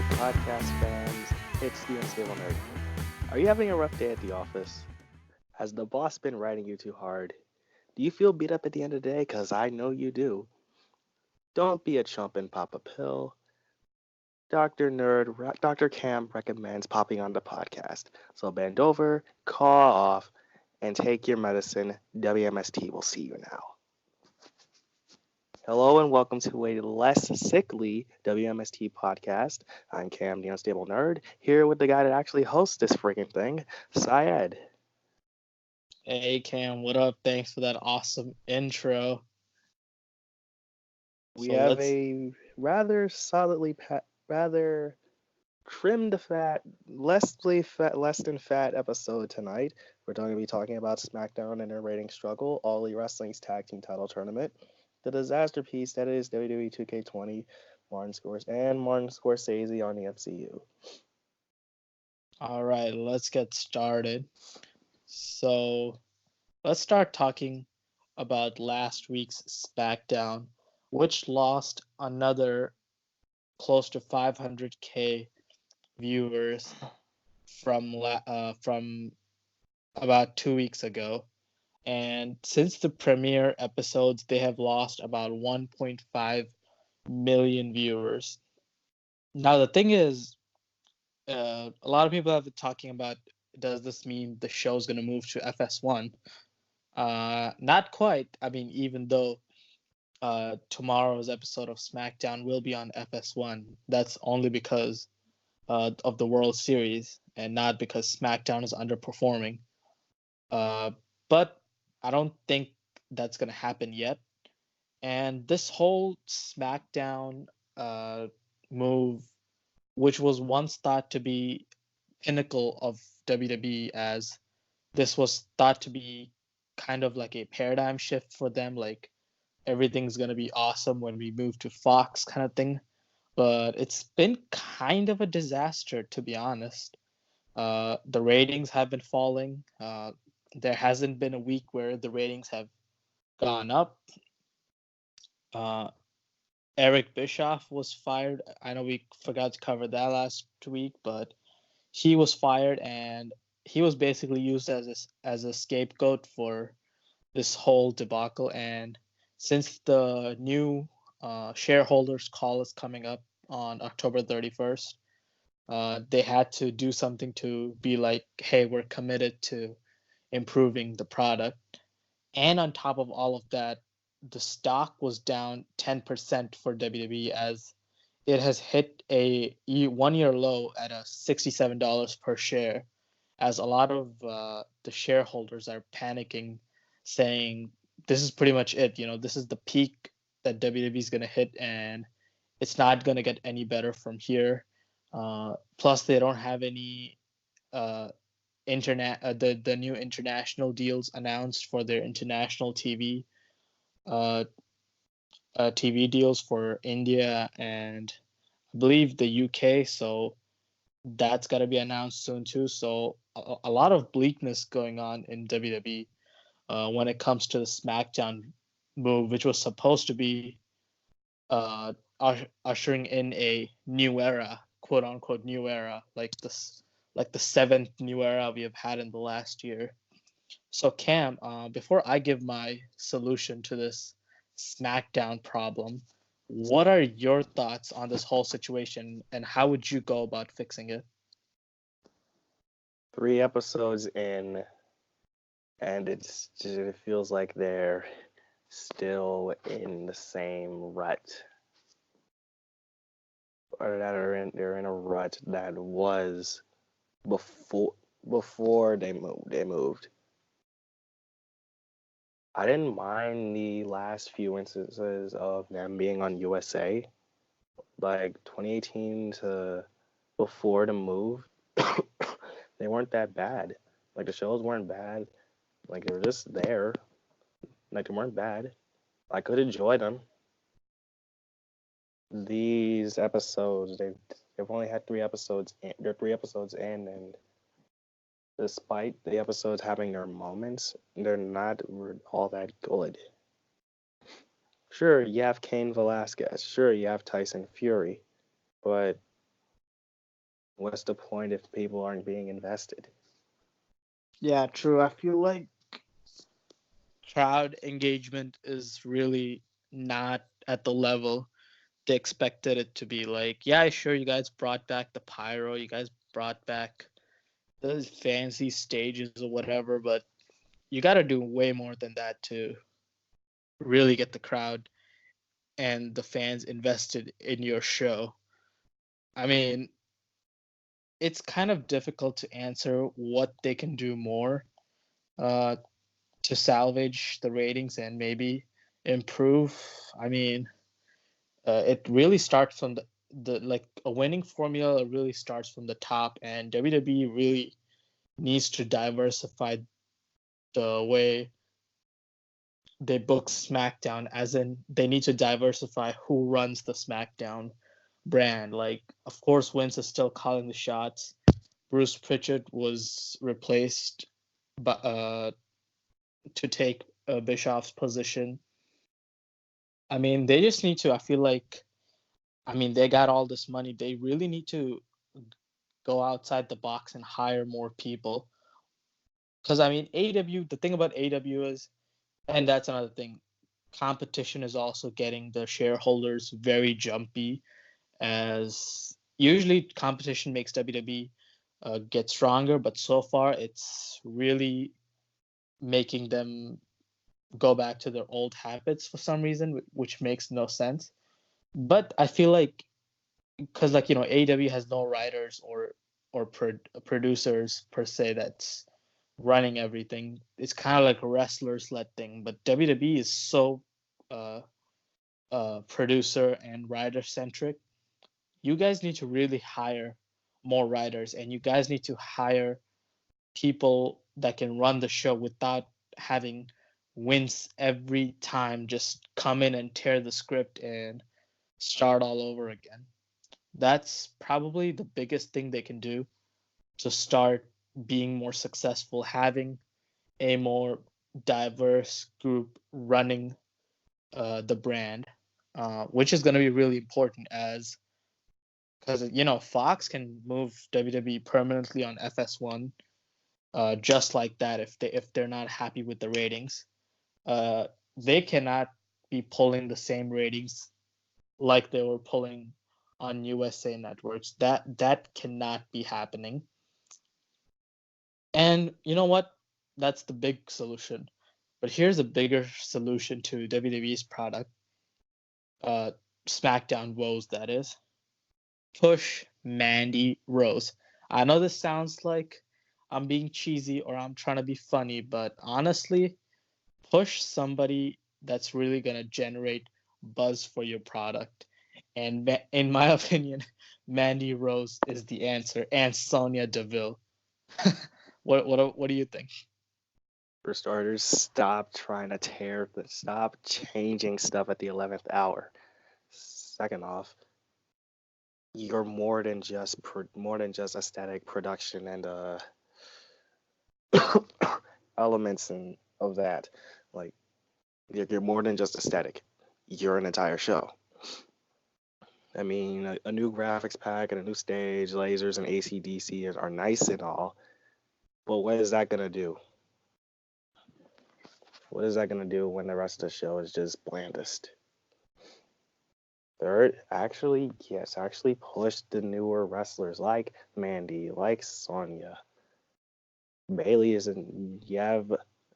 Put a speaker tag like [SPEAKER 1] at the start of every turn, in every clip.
[SPEAKER 1] podcast fans. It's the Unstable Nerd. Are you having a rough day at the office? Has the boss been riding you too hard? Do you feel beat up at the end of the day? Because I know you do. Don't be a chump and pop a pill. Dr. Cam recommends popping on the podcast. So bend over, caw off, and take your medicine. W.M.S.T. will see you now. Hello and welcome to a less sickly W.M.S.T. podcast. I'm Cam, the Unstable Nerd, here with the guy that actually hosts this freaking thing, Syed.
[SPEAKER 2] Hey Cam, what up? Thanks for that awesome intro.
[SPEAKER 1] We
[SPEAKER 2] So
[SPEAKER 1] have
[SPEAKER 2] let's
[SPEAKER 1] a rather rather trimmed fat, less than fat episode tonight. We're going to be talking about SmackDown and their rating struggle, All Elite Wrestling's Tag Team Title Tournament, the disaster piece that is WWE 2K20, Martin Scorsese on the MCU.
[SPEAKER 2] all right, let's get started. So let's start talking about last week's SmackDown, which lost another close to 500k viewers from about 2 weeks ago. And since the premiere episodes, they have lost about 1.5 million viewers. Now the thing is, a lot of people have been talking about, does this mean the show's going to move to FS1? Not quite. I mean, even though tomorrow's episode of SmackDown will be on FS1, that's only because of the World Series and not because SmackDown is underperforming. But I don't think that's going to happen yet. And this whole SmackDown move, which was once thought to be pinnacle of WWE, as this was thought to be kind of like a paradigm shift for them, like everything's going to be awesome when we move to Fox kind of thing. But it's been kind of a disaster, to be honest. The ratings have been falling. There hasn't been a week where the ratings have gone up. Eric Bischoff was fired. I know we forgot to cover that last week, but he was fired, and he was basically used as a scapegoat for this whole debacle. And since the new shareholders call is coming up on October 31st, they had to do something to be like, hey, we're committed to improving the product. And on top of all of that, the stock was down 10% for WWE, as it has hit a 1-year low at a $67 per share, as a lot of the shareholders are panicking, saying this is pretty much it. This is the peak that WWE is going to hit, and it's not going to get any better from here. Plus, they don't have any the new international deals announced for their international TV deals for India and I believe the UK. So that's got to be announced soon too. So a lot of bleakness going on in WWE when it comes to the SmackDown move, which was supposed to be ushering in a new era, quote unquote new era, like the seventh new era we have had in the last year. So Cam, before I give my solution to this SmackDown problem, what are your thoughts on this whole situation, and how would you go about fixing it?
[SPEAKER 1] 3 episodes in, and it feels like they're still in the same rut, or that they're in a rut that was before they moved. I didn't mind the last few instances of them being on USA, like 2018 to before the move. They weren't that bad. Like the shows weren't bad. Like they were just there. Like they weren't bad. I could enjoy them. These episodes, they've only had 3 episodes. They're 3 episodes in, and despite the episodes having their moments, they're not all that good. Sure, you have Cain Velasquez. Sure, you have Tyson Fury, but What's the point if people aren't being invested?
[SPEAKER 2] Yeah, true. I feel like crowd engagement is really not at the level they expected it to be. Like, yeah, sure, you guys brought back the pyro, you guys brought back those fancy stages or whatever, but you got to do way more than that to really get the crowd and the fans invested in your show. I mean, it's kind of difficult to answer what they can do more uh, to salvage the ratings and maybe improve. I mean, it really starts from the like a winning formula really starts from the top, and WWE really needs to diversify the way they book SmackDown, as in they need to diversify who runs the SmackDown brand. Like, of course, Vince is still calling the shots. Bruce Pritchard was replaced to take Bischoff's position. I mean, they just need to. I feel like, I mean, they got all this money. They really need to go outside the box and hire more people. Because I mean, AEW. The thing about AEW is, and that's another thing, competition is also getting the shareholders very jumpy. As usually, competition makes WWE get stronger, but so far it's really making them go back to their old habits for some reason, which makes no sense. But I feel like, because like AEW has no writers or producers per se that's running everything. It's kind of like a wrestlers led thing, but WWE is so uh, producer and writer centric. You guys need to really hire more writers, and you guys need to hire people that can run the show without having wins every time just come in and tear the script and start all over again. That's probably the biggest thing they can do to start being more successful, having a more diverse group running the brand, which is going to be really important as because Fox can move WWE permanently on FS1 just like that if they're not happy with the ratings. They cannot be pulling the same ratings like they were pulling on USA networks. That cannot be happening. And you know what? That's the big solution. But here's a bigger solution to WWE's product, uh, SmackDown woes, that is. Push Mandy Rose. I know this sounds like I'm being cheesy or I'm trying to be funny, but honestly, push somebody that's really going to generate buzz for your product. And in my opinion, Mandy Rose is the answer, and Sonya Deville. What do you think?
[SPEAKER 1] For starters, stop trying to stop changing stuff at the 11th hour. Second off, you're more than just aesthetic production and elements and of that. Like you're more than just aesthetic. You're an entire show. I mean, a new graphics pack and a new stage, lasers and ACDC are nice and all, but what is that gonna do? What is that gonna do when the rest of the show is just blandest? Third, actually push the newer wrestlers like Mandy, like Sonya. Bailey isn't. You have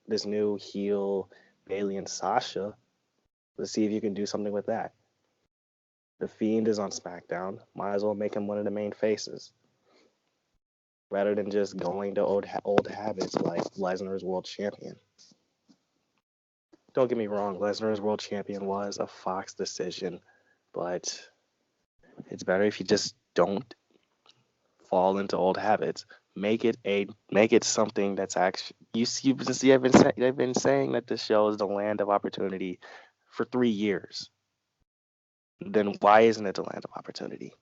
[SPEAKER 1] this new heel, Bailey and Sasha. Let's see if you can do something with that. The Fiend is on SmackDown. Might as well make him one of the main faces, rather than just going to old habits like Lesnar's world champion. Don't get me wrong, Lesnar's world champion was a Fox decision, but it's better if you just don't fall into old habits. Make it something that's actually they've been saying that this show is the land of opportunity for 3 years. Then why isn't it the land of opportunity?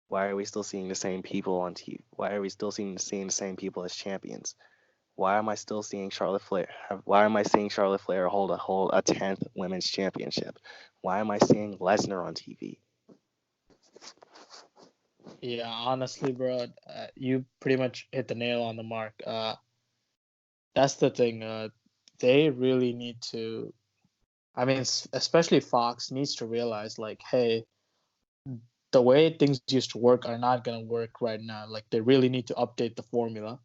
[SPEAKER 1] Why are we still seeing the same people on TV? Why are we still seeing the same people as champions? Why am I still seeing Charlotte Flair? Why am I seeing Charlotte Flair hold a 10th women's championship? Why am I seeing Lesnar on TV?
[SPEAKER 2] Yeah, honestly, bro, you pretty much hit the nail on the mark. That's the thing. They really need to. I mean, especially Fox needs to realize, like, hey, the way things used to work are not gonna work right now. Like, they really need to update the formula.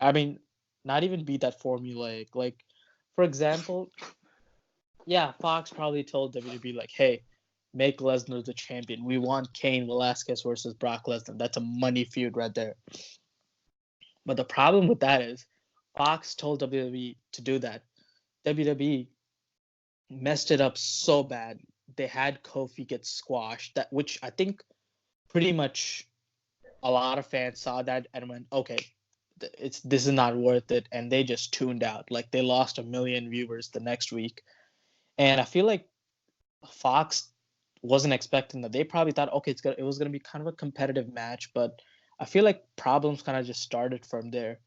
[SPEAKER 2] I mean, not even be that formulaic. Like, for example, yeah, Fox probably told WWE like, hey, make Lesnar the champion. We want Cain Velasquez versus Brock Lesnar. That's a money feud right there. But the problem with that is Fox told WWE to do that. WWE messed it up so bad. They had Kofi get squashed, that which I think pretty much a lot of fans saw that and went, okay, this is not worth it, and they just tuned out. Like they lost 1 million viewers the next week, and I feel like Fox wasn't expecting that. They probably thought, okay, it was gonna be kind of a competitive match, but I feel like problems kind of just started from there.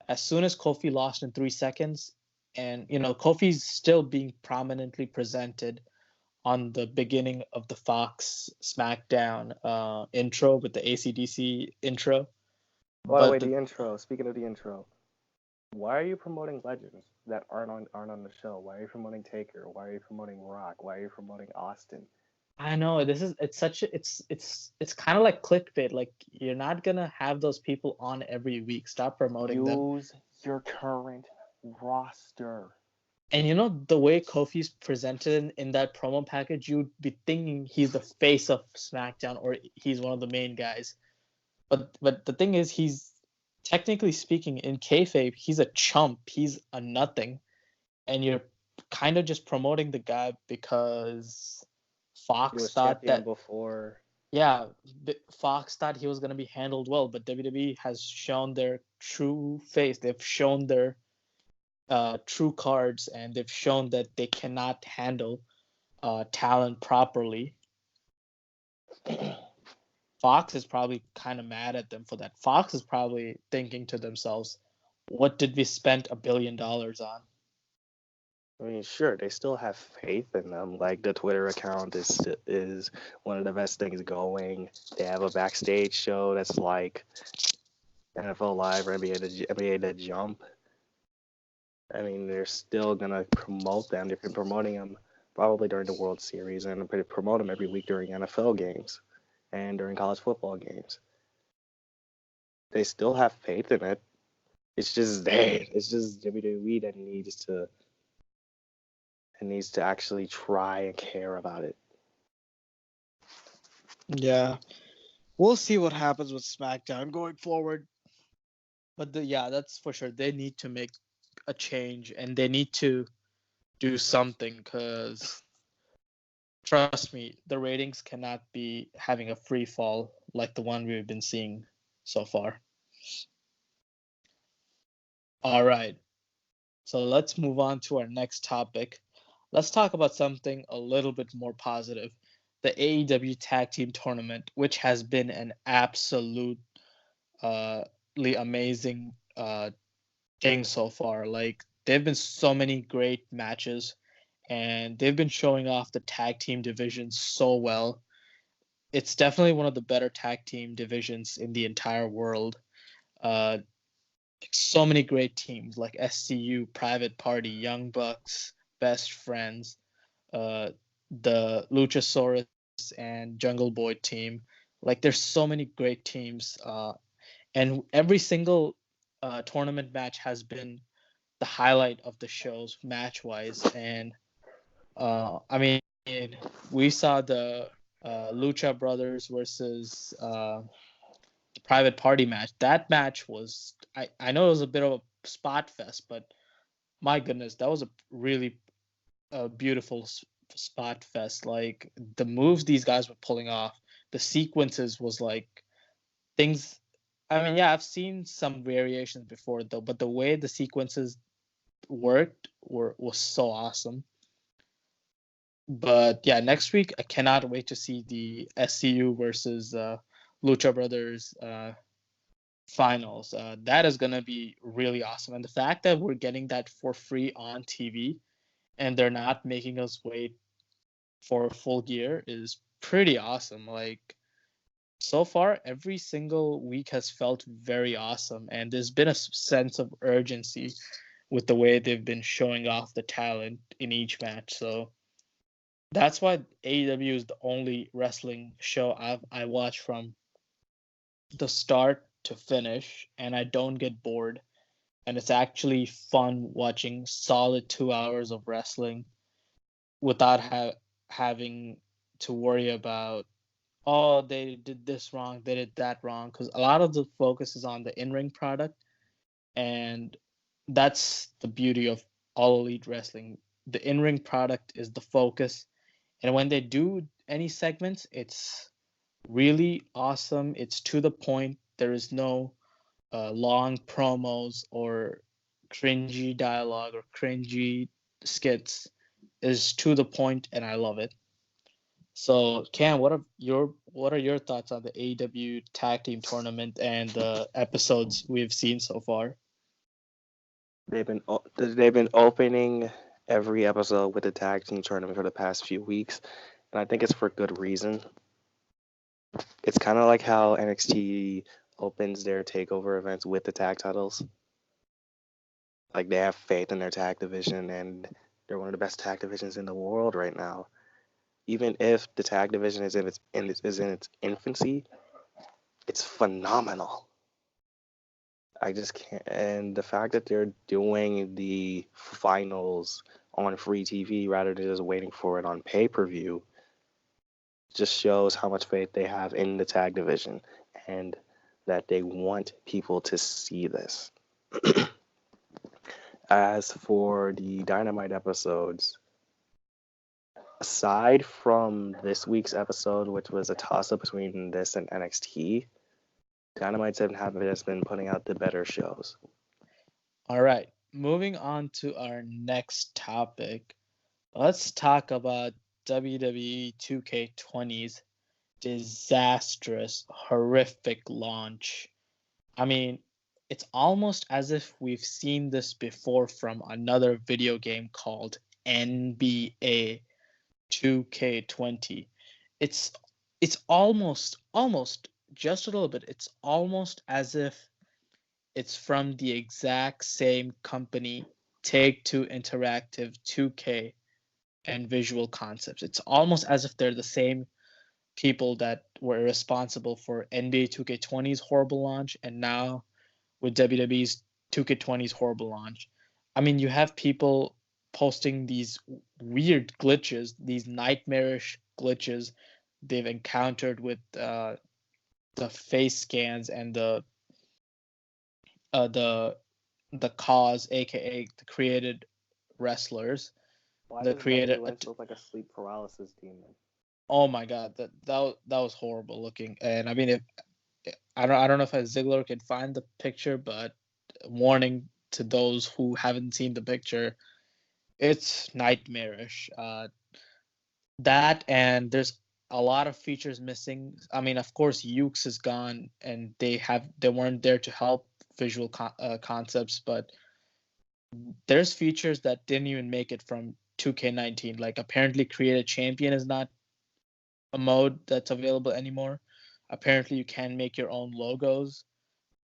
[SPEAKER 2] As soon as Kofi lost in 3 seconds, and Kofi's still being prominently presented on the beginning of the Fox SmackDown intro with the ACDC intro,
[SPEAKER 1] By the way,
[SPEAKER 2] but
[SPEAKER 1] the intro. Speaking of the intro, why are you promoting legends that aren't on the show? Why are you promoting Taker? Why are you promoting Rock? Why are you promoting Austin?
[SPEAKER 2] I know it's such a it's kind of like clickbait. Like you're not gonna have those people on every week. Stop promoting them.
[SPEAKER 1] Use your current roster.
[SPEAKER 2] And the way Kofi's presented in that promo package, you'd be thinking he's the face of SmackDown or he's one of the main guys. But the thing is, he's technically speaking in kayfabe, he's a chump. He's a nothing, and you're kind of just promoting the guy because
[SPEAKER 1] He
[SPEAKER 2] Fox
[SPEAKER 1] was
[SPEAKER 2] thought
[SPEAKER 1] champion
[SPEAKER 2] that
[SPEAKER 1] before.
[SPEAKER 2] yeah, Fox thought he was going to be handled well, but WWE has shown their true face. They've shown their true cards, and they've shown that they cannot handle talent properly. Fox is probably kind of mad at them for that. Fox is probably thinking to themselves, "What did we spend $1 billion on?"
[SPEAKER 1] I mean, sure, they still have faith in them. Like the Twitter account is one of the best things going. They have a backstage show that's like NFL Live or NBA The Jump. I mean, they're still gonna promote them. They've been promoting them probably during the World Series and they promote them every week during NFL games and during college football games. They still have faith in it. It's just there. It's just WWE that needs to actually try and care about it.
[SPEAKER 2] Yeah, we'll see what happens with SmackDown going forward. But yeah, that's for sure. They need to make a change and they need to do something because trust me, the ratings cannot be having a free fall like the one we've been seeing so far. All right. So let's move on to our next topic. Let's talk about something a little bit more positive. The AEW Tag Team Tournament, which has been an absolutely amazing thing so far. Like there've been so many great matches and they've been showing off the tag team division so well. It's definitely one of the better tag team divisions in the entire world. Uh, so many great teams like SCU, Private Party, Young Bucks, Best Friends, uh, the Luchasaurus and Jungle Boy team. Like there's so many great teams, and every single tournament match has been the highlight of the shows match wise. And I mean, we saw the Lucha Brothers versus the Private Party match. That match was I know it was a bit of a spot fest, but my goodness, that was a really beautiful spot fest. Like the moves these guys were pulling off, the sequences was like things. I mean, yeah, I've seen some variations before though, but the way the sequences worked was so awesome. But yeah, next week I cannot wait to see the SCU versus Lucha Brothers finals. That is gonna be really awesome, and the fact that we're getting that for free on TV and they're not making us wait for a full year is pretty awesome. Like so far every single week has felt very awesome, and there's been a sense of urgency with the way they've been showing off the talent in each match. So that's why AEW is the only wrestling show I watch from the start to finish, and I don't get bored. And it's actually fun watching solid 2 hours of wrestling without having to worry about, oh, they did this wrong, they did that wrong, because a lot of the focus is on the in-ring product, and that's the beauty of all elite wrestling. The in-ring product is the focus, and when they do any segments, it's really awesome. It's to the point. There is no long promos or cringy dialogue or cringy skits. Is to the point, and I love it. So, Cam, what are your thoughts on the AEW Tag Team Tournament and the episodes we've seen so far?
[SPEAKER 1] They've been opening every episode with the tag team tournament for the past few weeks, and I think it's for good reason. It's kind of like how NXT opens their takeover events with the tag titles. Like they have faith in their tag division, and they're one of the best tag divisions in the world right now. Even if the tag division is in its infancy, it's phenomenal. I just can't. And the fact that they're doing the finals on free TV rather than just waiting for it on pay-per-view just shows how much faith they have in the tag division and that they want people to see this. As for the Dynamite episodes, aside from this week's episode, which was a toss-up between this and NXT, Dynamite's has been putting out the better shows.
[SPEAKER 2] All right, moving on to our next topic. Let's talk about WWE 2K20's disastrous, horrific launch. I mean, it's almost as if we've seen this before from another video game called NBA 2K20. It's it's almost just a little bit. It's almost as if it's from the exact same company, Take-Two Interactive, 2K, and Visual Concepts. It's almost as if they're the same people that were responsible for NBA 2K20's horrible launch and now with WWE's 2K20's horrible launch. I mean, you have people posting these weird glitches, these nightmarish glitches they've encountered with the face scans and uh, the the cause, aka the created wrestlers,
[SPEAKER 1] Why
[SPEAKER 2] the
[SPEAKER 1] does
[SPEAKER 2] created.
[SPEAKER 1] WS look like a sleep paralysis demon?
[SPEAKER 2] Oh my god, that was horrible looking. And I mean, if I don't know if Ziggler can find the picture, but warning to those who haven't seen the picture, it's nightmarish. That and there's a lot of features missing. I mean, of course, Ukes is gone, and they weren't there to help visual concepts, but there's features that didn't even make it from 2K19. Like apparently, create a champion is not a mode that's available anymore. Apparently, you can make your own logos.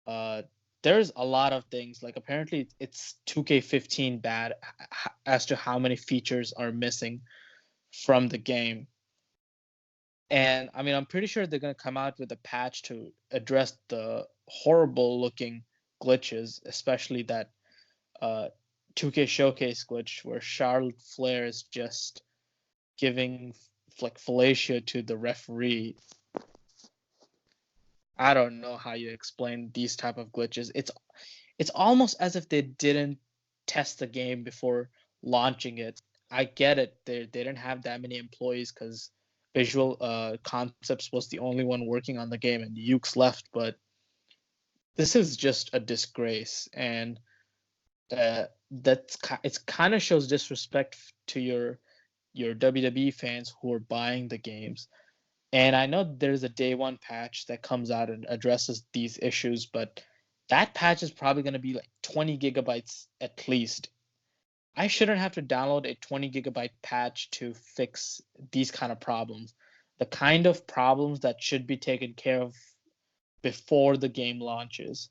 [SPEAKER 2] Uh, there's a lot of things. Like apparently, it's 2K15 bad as to how many features are missing from the game. And I mean, I'm pretty sure they're gonna come out with a patch to address the horrible looking glitches, especially that 2K Showcase glitch where Charlotte Flair is just giving like fellatio to the referee. I don't know how you explain these type of glitches. It's almost as if they didn't test the game before launching it. I get it. They didn't have that many employees because Visual Concepts was the only one working on the game, and Ukes left. But this is just a disgrace, and it kind of shows disrespect to your WWE fans who are buying the games. And I know there's a day one patch that comes out and addresses these issues, but that patch is probably going to be like 20 gigabytes at least. I shouldn't have to download a 20 gigabyte patch to fix these kind of problems. the kind of problems that should be taken care of before the game launches.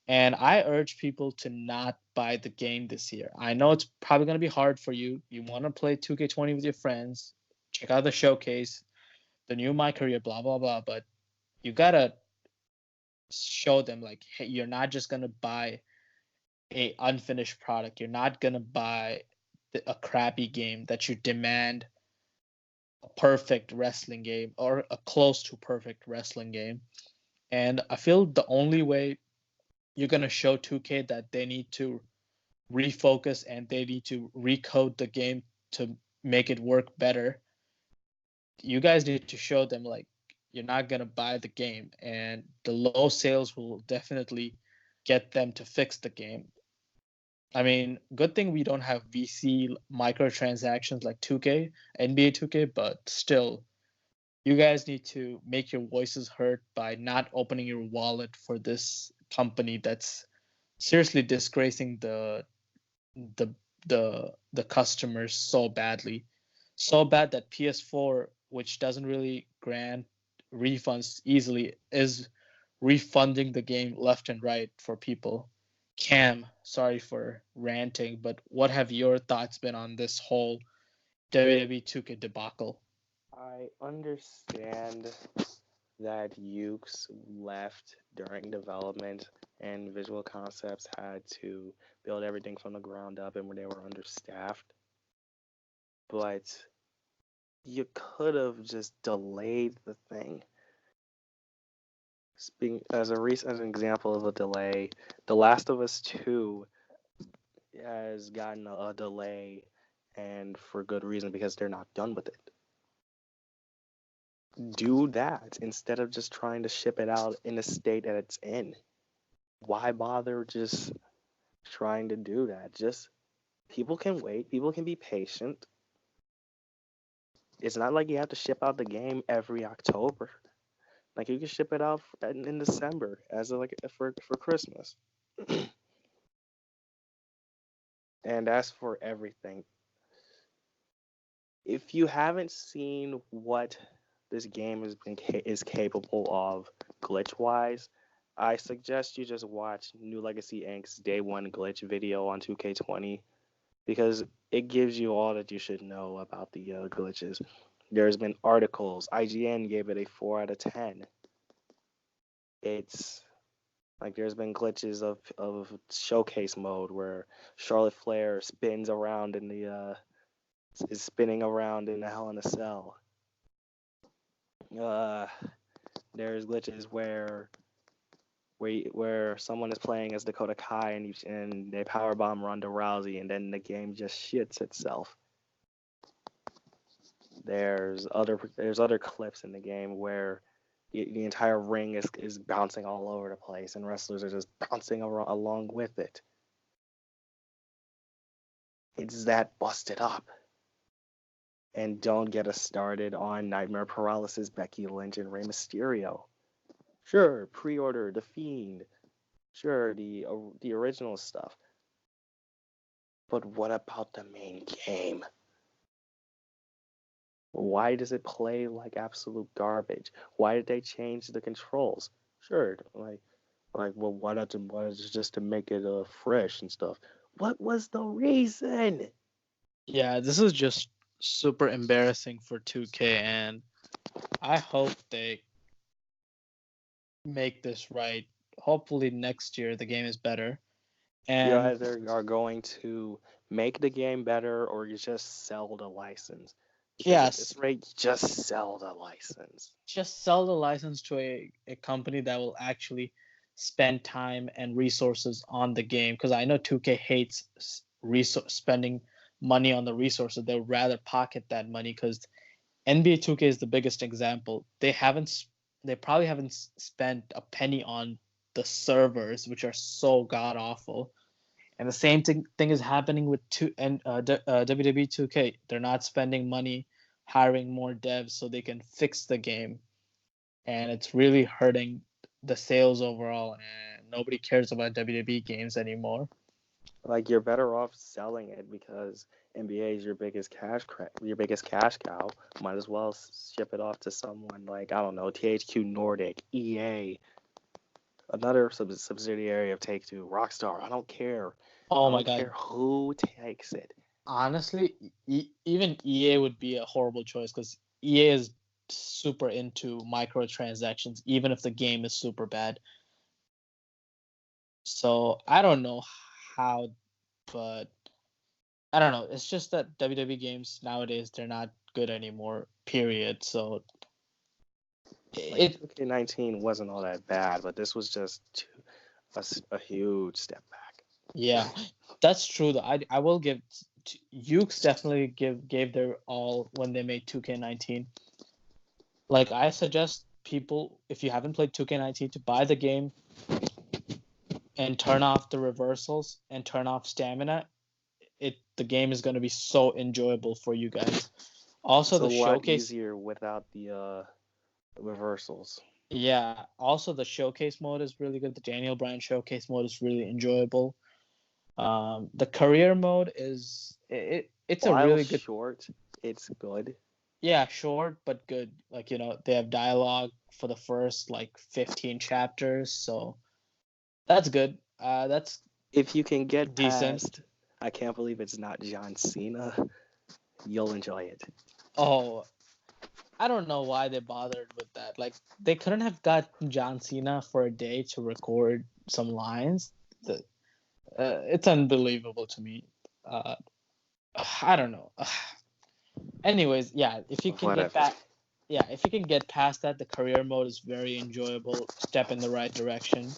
[SPEAKER 2] And I urge people to not buy the game this year. I know it's probably going to be hard for you. You want to play 2K20 with your friends, check out the showcase, the new My Career, blah, blah, blah. But you got to show them, like, hey, you're not just going to buy a unfinished product. You're not going to buy a crappy game, that you demand a perfect wrestling game or a close to perfect wrestling game. And I feel the only way you're going to show 2K that they need to refocus and they need to recode the game to make it work better, you guys need to show them, like, you're not going to buy the game, and the low sales will definitely get them to fix the game. I mean, good thing we don't have VC microtransactions like 2K, NBA 2K, but still, you guys need to make your voices heard by not opening your wallet for this company that's seriously disgracing the the customers so badly. So bad that PS4, which doesn't really grant refunds easily, is refunding the game left and right for people. Cam, sorry for ranting, but what have your thoughts been on this whole WWE 2K debacle?
[SPEAKER 1] I understand that Ukes left during development and Visual Concepts had to build everything from the ground up and when they were understaffed. But you could have just delayed the thing. Speaking as an example of a delay, The Last of Us 2 has gotten a delay, and for good reason because they're not done with it. Do that instead of just trying to ship it out in the state that it's in. Why bother just trying to do that? Just people can wait, people can be patient. It's not like you have to ship out the game every October. Like you can ship it out in December as a, like for Christmas. And as for everything, if you haven't seen what this game is capable of glitch wise, I suggest you just watch New Legacy Inc.'s Day One glitch video on 2K20 because it gives you all that you should know about the glitches. There's been articles. IGN gave it a 4 out of 10. It's like there's been glitches of showcase mode where Charlotte Flair spins around in the is spinning around in the Hell in a Cell. There's glitches where someone is playing as Dakota Kai and they powerbomb Ronda Rousey and then the game just shits itself. There's other clips in the game where the entire ring is bouncing all over the place and wrestlers are just bouncing along with it. It's that busted up. And don't get us started on Nightmare Paralysis, Becky Lynch, and Rey Mysterio. Sure, pre-order The Fiend. Sure, the original stuff. But what about the main game? Why does it play like absolute garbage? Why did they change the controls? Sure, well, why not just to make it fresh and stuff? What was the reason?
[SPEAKER 2] Yeah, this is just super embarrassing for 2K, and I hope they make this right. Hopefully next year the game is better.
[SPEAKER 1] You
[SPEAKER 2] And
[SPEAKER 1] either are going to make the game better or you just sell the license. Because at
[SPEAKER 2] yes,
[SPEAKER 1] this rate, just sell the license.
[SPEAKER 2] just sell the license to a company that will actually spend time and resources on the game, because I know 2K hates spending money on the resources. They'd rather pocket that money, because NBA 2K is the biggest example. They probably haven't spent a penny on the servers, which are so god awful. And the same thing is happening with WWE 2K. They're not spending money hiring more devs so they can fix the game, and it's really hurting the sales overall. And nobody cares about WWE games anymore.
[SPEAKER 1] Like you're better off selling it because NBA is your biggest cash cow. Might as well ship it off to someone like I don't know, THQ Nordic, EA, another subsidiary of Take Two, Rockstar. I don't care. I
[SPEAKER 2] Oh my
[SPEAKER 1] don't
[SPEAKER 2] God.
[SPEAKER 1] care who takes it.
[SPEAKER 2] Honestly, even EA would be a horrible choice because EA is super into microtransactions, even if the game is super bad. So I don't know how, but I don't know. It's just that WWE games nowadays they're not good anymore. Period. So
[SPEAKER 1] Like
[SPEAKER 2] it
[SPEAKER 1] 2K19 wasn't all that bad, but this was just a huge step back.
[SPEAKER 2] yeah, that's true. Though I will give Ukes definitely gave their all when they made 2K19. Like I suggest people if you haven't played 2K19 to buy the game and turn off the reversals and turn off stamina. The game is going to be so enjoyable for you guys. Also
[SPEAKER 1] It's a
[SPEAKER 2] the
[SPEAKER 1] lot
[SPEAKER 2] showcase,
[SPEAKER 1] easier without the reversals.
[SPEAKER 2] yeah. Also the showcase mode is really good. The Daniel Bryan showcase mode is really enjoyable. The career mode it's a
[SPEAKER 1] While
[SPEAKER 2] really good,
[SPEAKER 1] short, it's good.
[SPEAKER 2] yeah, short but good. Like they have dialogue for the first like 15 chapters, so that's good. That's
[SPEAKER 1] If you can get
[SPEAKER 2] decent.
[SPEAKER 1] past, I can't believe it's not John Cena, you'll enjoy it.
[SPEAKER 2] Oh, I don't know why they bothered with that. Like they couldn't have got John Cena for a day to record some lines. It's unbelievable to me. Uh, I don't know. Anyways, yeah, if you can get
[SPEAKER 1] Whatever.
[SPEAKER 2] back, yeah, if you can get past that, the career mode is very enjoyable. Step in the right direction.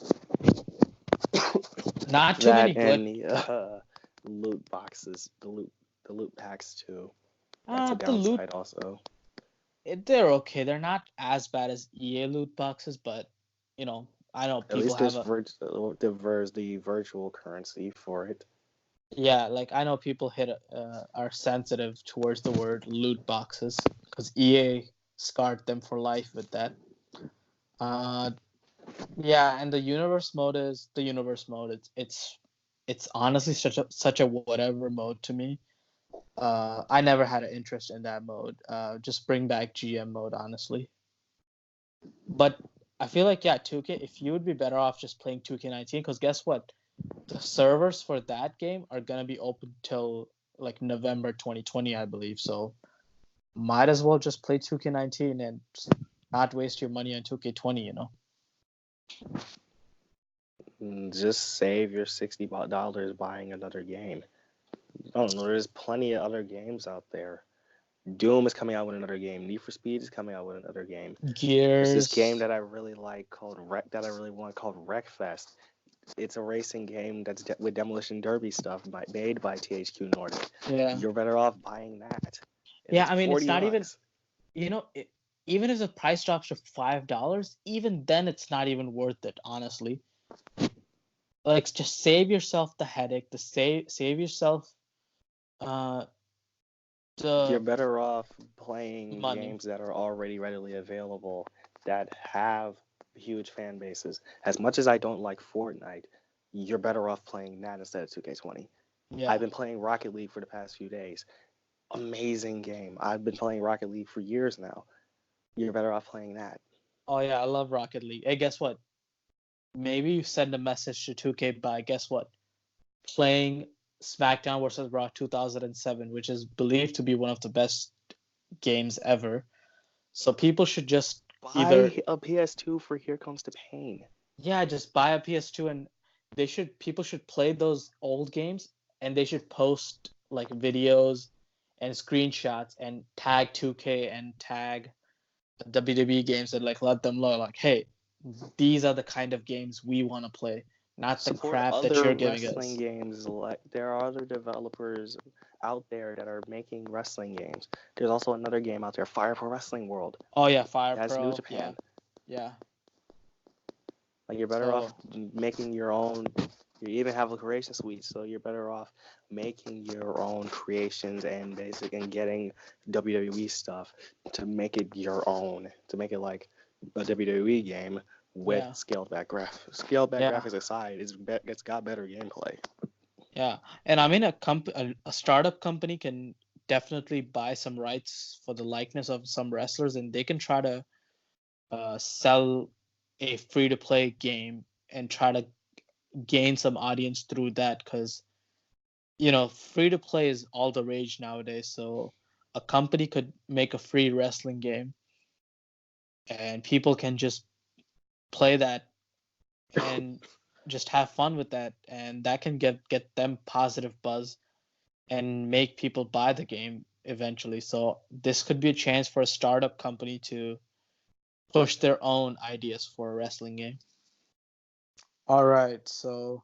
[SPEAKER 2] Not too many
[SPEAKER 1] That
[SPEAKER 2] glitch.
[SPEAKER 1] and the loot boxes, the loot packs too. That's a
[SPEAKER 2] The loot,
[SPEAKER 1] downside also.
[SPEAKER 2] they're okay. They're not as bad as EA loot boxes, but I know
[SPEAKER 1] At
[SPEAKER 2] people
[SPEAKER 1] least
[SPEAKER 2] have
[SPEAKER 1] there's
[SPEAKER 2] a
[SPEAKER 1] the virtual currency for it.
[SPEAKER 2] yeah, like I know people are sensitive towards the word loot boxes because EA scarred them for life with that. Uh, yeah, and the universe mode is the universe mode. It's honestly such a whatever mode to me. I never had an interest in that mode. Just bring back GM mode, honestly. But I feel like yeah, 2K. If you would be better off just playing 2K19, because guess what? The servers for that game are gonna be open till like November 2020, I believe. So might as well just play 2K19 and not waste your money on 2K20.
[SPEAKER 1] Just save your $60 buying another game. I don't know. There's plenty of other games out there. Doom is coming out with another game. Need for Speed is coming out with another game. There's this game
[SPEAKER 2] Gears.
[SPEAKER 1] that I really like called that I really want called Wreckfest. It's a racing game that's with Demolition Derby stuff made by THQ Nordic.
[SPEAKER 2] Yeah.
[SPEAKER 1] You're better off buying that. And
[SPEAKER 2] Yeah.
[SPEAKER 1] it's
[SPEAKER 2] I mean, it's
[SPEAKER 1] 40
[SPEAKER 2] not even.
[SPEAKER 1] bucks.
[SPEAKER 2] You know, it, Even if the price drops to $5, even then it's not even worth it. Honestly, like just save yourself the headache. The save yourself uh
[SPEAKER 1] You're
[SPEAKER 2] the
[SPEAKER 1] better off playing
[SPEAKER 2] money.
[SPEAKER 1] games that are already readily available that have huge fan bases. As much as I don't like Fortnite, you're better off playing that instead of 2K20. I've
[SPEAKER 2] Yeah.
[SPEAKER 1] been playing Rocket League for the past few days. Amazing game. I've been playing Rocket League for years now. You're better off playing that.
[SPEAKER 2] Oh yeah, I love Rocket League. Hey, guess what? Maybe you send a message to 2K by guess what? Playing SmackDown versus Raw 2007, which is believed to be one of the best games ever. So people should just either
[SPEAKER 1] Buy a PS2 for Here Comes the Pain.
[SPEAKER 2] yeah, just buy a PS2 and people should play those old games and they should post like videos and screenshots and tag 2K and tag WWE games and like let them know like hey, these are the kind of games we want to play, not the
[SPEAKER 1] Support
[SPEAKER 2] crap that
[SPEAKER 1] other
[SPEAKER 2] you're giving
[SPEAKER 1] wrestling
[SPEAKER 2] us.
[SPEAKER 1] games. Like there are other developers out there that are making wrestling games. There's also another game out there, Fire for Wrestling World.
[SPEAKER 2] Oh yeah, Fire
[SPEAKER 1] That's New
[SPEAKER 2] Pro. Yeah.
[SPEAKER 1] Japan.
[SPEAKER 2] Yeah.
[SPEAKER 1] Like you're better off
[SPEAKER 2] So
[SPEAKER 1] making your own. You even have a creation suite, so you're better off making your own creations and getting WWE stuff to make it your own, to make it like a WWE game with
[SPEAKER 2] yeah.
[SPEAKER 1] scaled back graphics. Scaled back
[SPEAKER 2] Yeah.
[SPEAKER 1] graphics aside, it's got better gameplay.
[SPEAKER 2] Yeah, and I mean a startup company can definitely buy some rights for the likeness of some wrestlers, and they can try to sell a free to play game and try to gain some audience through that, because free to play is all the rage nowadays. So a company could make a free wrestling game, and people can just play that and just have fun with that, and that can get them positive buzz and make people buy the game eventually. So this could be a chance for a startup company to push their own ideas for a wrestling game. All right, so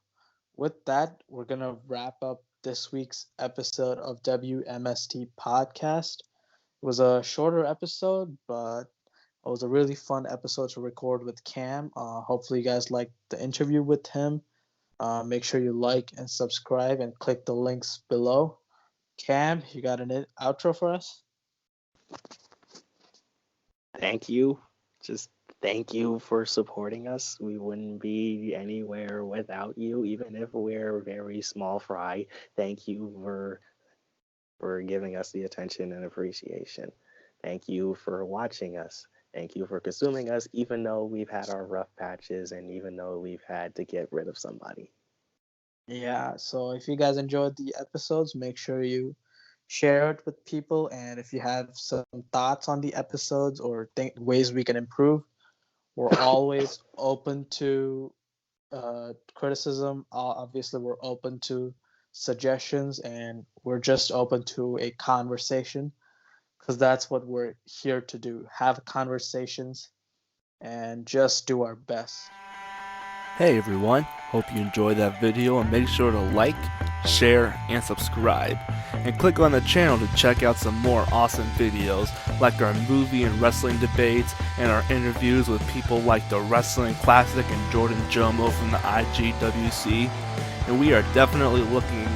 [SPEAKER 2] with that, we're gonna wrap up this week's episode of WMST podcast. It was a shorter episode, but it was a really fun episode to record with Cam. Hopefully, you guys liked the interview with him. Make sure you like and subscribe and click the links below. Cam, you got an outro for us?
[SPEAKER 1] Thank you. Just thank you for supporting us. We wouldn't be anywhere without you, even if we're very small fry. Thank you for giving us the attention and appreciation. Thank you for watching us. Thank you for consuming us, even though we've had our rough patches and even though we've had to get rid of somebody.
[SPEAKER 2] Yeah, so if you guys enjoyed the episodes, make sure you share it with people. And if you have some thoughts on the episodes or ways we can improve, we're always open to criticism. Obviously, we're open to suggestions, and we're just open to a conversation, because that's what we're here to do: have conversations and just do our best.
[SPEAKER 3] Hey everyone, hope you enjoyed that video and make sure to like, share, and subscribe. And click on the channel to check out some more awesome videos like our movie and wrestling debates and our interviews with people like the Wrestling Classic and Jordan Jomo from the IGWC. And we are definitely looking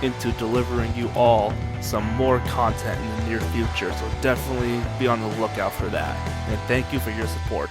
[SPEAKER 3] into delivering you all some more content in the near future, so definitely be on the lookout for that. And thank you for your support.